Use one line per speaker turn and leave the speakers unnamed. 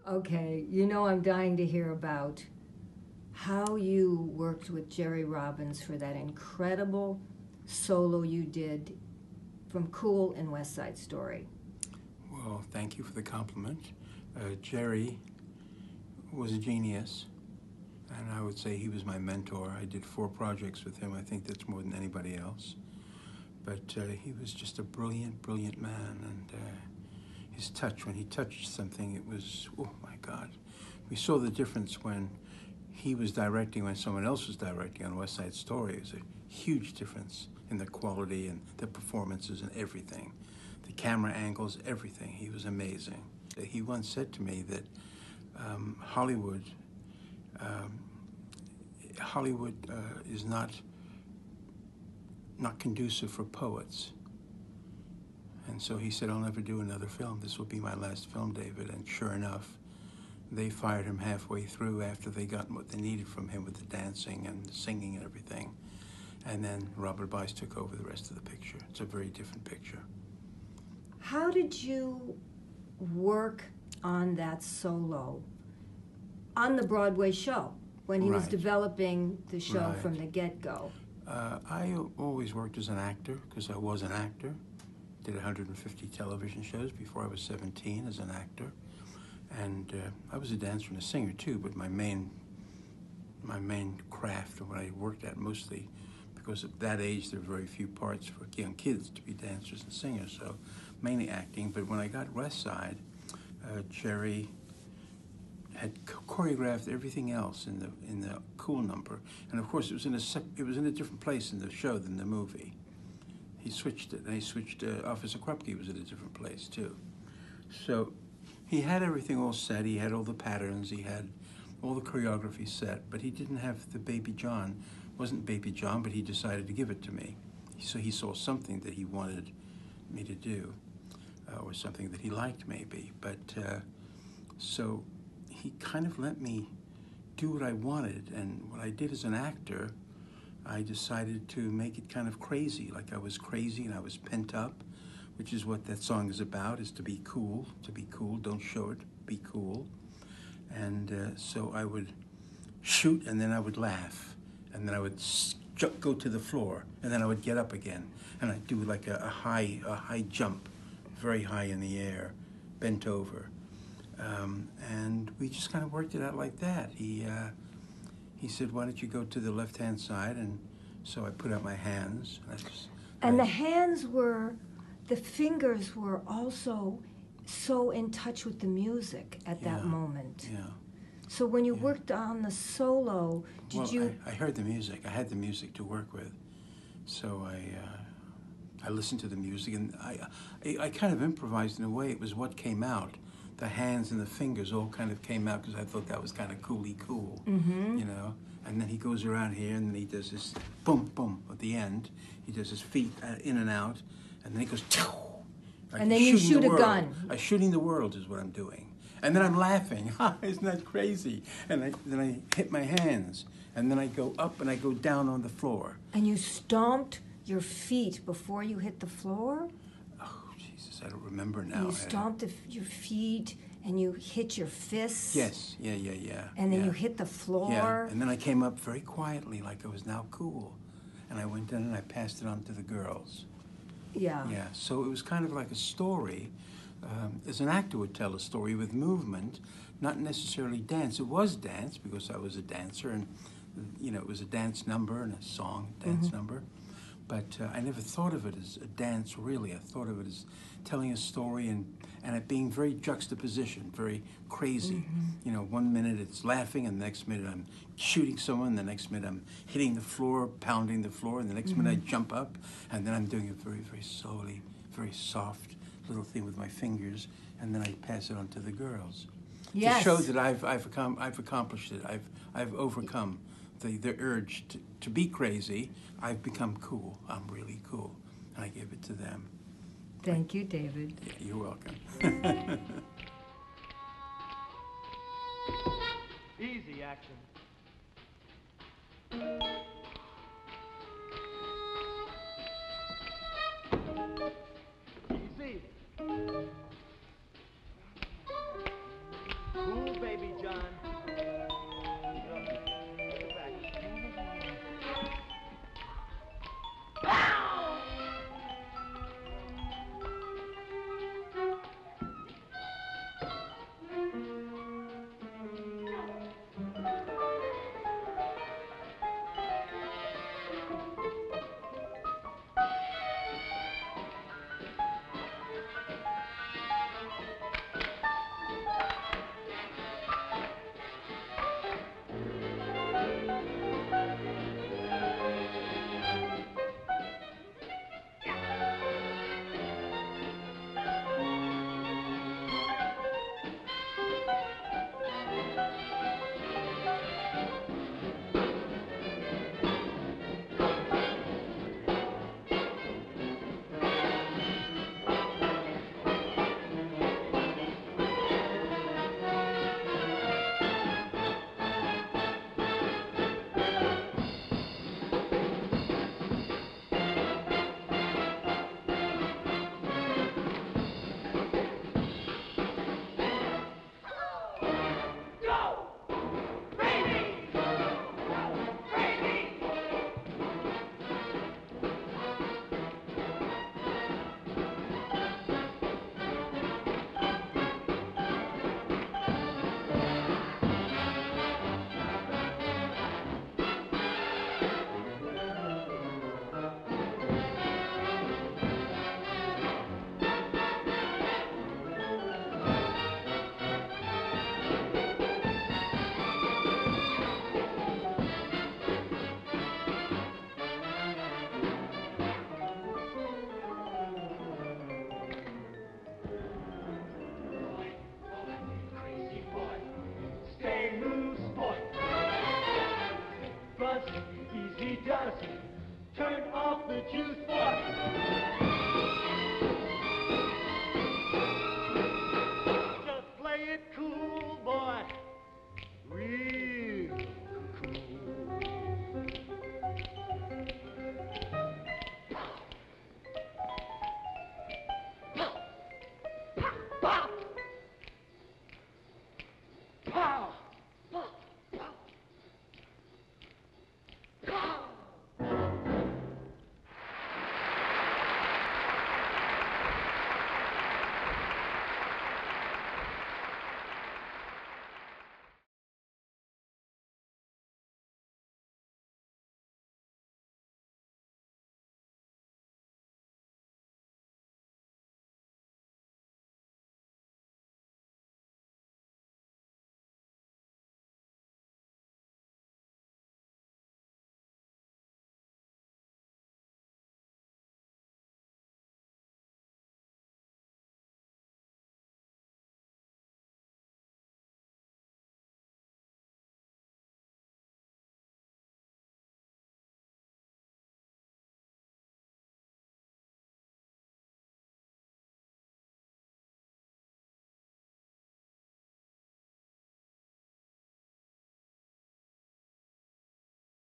Okay, you know I'm dying to hear about how you worked with Jerry Robbins for that incredible solo you did from Cool and West Side Story.
Well, thank you for the compliment. Jerry was a genius, and I would say he was my mentor. I did 4 projects with him. I think that's more than anybody else. But he was just a brilliant, brilliant man, and his touch, when he touched something, it was, oh my God. We saw the difference when he was directing, when someone else was directing on West Side Story. It was a huge difference in the quality and the performances and everything. The camera angles, everything. He was amazing. He once said to me that Hollywood um, is not conducive for poets. And so he said, I'll never do another film. This will be my last film, David. And sure enough, they fired him halfway through after they got what they needed from him with the dancing and the singing and everything. And then Robert Weiss took over the rest of the picture. It's a very different picture.
How did you work on that solo on the Broadway show when he was
Right.
developing the show
Right.
from the get-go?
I always worked as an actor because I was an actor. Did 150 television shows before I was 17 as an actor. And I was a dancer and a singer too, but my main craft, and what I worked at mostly, because at that age there were very few parts for young kids to be dancers and singers, so mainly acting. But when I got West Side, Jerry had choreographed everything else in the Cool number, and of course it was in a different place in the show than the movie. He switched it, and he switched. Officer Krupke was at a different place too. So he had everything all set. He had all the patterns. He had all the choreography set, but he didn't have the Baby John. It wasn't Baby John, but he decided to give it to me. So he saw something that he wanted me to do, or something that he liked maybe. But so he kind of let me do what I wanted, and what I did as an actor, I decided to make it kind of crazy, like I was crazy and I was pent up, which is what that song is about, is to be cool, don't show it, be cool. And so I would shoot, and then I would laugh, and then I would go to the floor, and then I would get up again, and I'd do like a high jump, very high in the air, bent over. And we just kind of worked it out like that. He said, why don't you go to the left-hand side? And so I put out my hands.
And the fingers were also so in touch with the music at that moment.
Yeah.
So when you worked on the solo,
I heard the music. I had the music to work with. So I listened to the music, and I kind of improvised in a way. It was what came out. The hands and the fingers all kind of came out because I thought that was kind of cool.
Mm-hmm.
You know. And then he goes around here, and then he does this boom, boom at the end. He does his feet in and out, and then he goes, like
and then you shoot a gun.
Shooting the world is what I'm doing. And then I'm laughing. Isn't that crazy? And then I hit my hands, and then I go up and I go down on the floor.
And you stomped your feet before you hit the floor?
Oh, Jesus, I don't remember now.
You stomped your feet, and you hit your fists?
Yes, yeah.
And then you hit the floor?
Yeah, and then I came up very quietly, like I was now cool. And I went in and I passed it on to the girls.
Yeah.
Yeah, so it was kind of like a story. As an actor would tell a story with movement, not necessarily dance. It was dance because I was a dancer, and it was a dance number and a song dance number. But I never thought of it as a dance, really. I thought of it as telling a story and it being very juxtaposition, very crazy. 1 minute it's laughing, and the next minute I'm shooting someone, the next minute I'm hitting the floor, pounding the floor, and the next minute I jump up, and then I'm doing it very, very slowly, very soft little thing with my fingers, and then I pass it on to the girls.
Yes.
To show that I've accomplished it. I've overcome the urge to be crazy. I've become cool. I'm really cool. And I gave it to them.
Thank you, David.
Yeah, you're welcome.
Easy action. Easy. Cool. Easy does it. Turn off the juice box.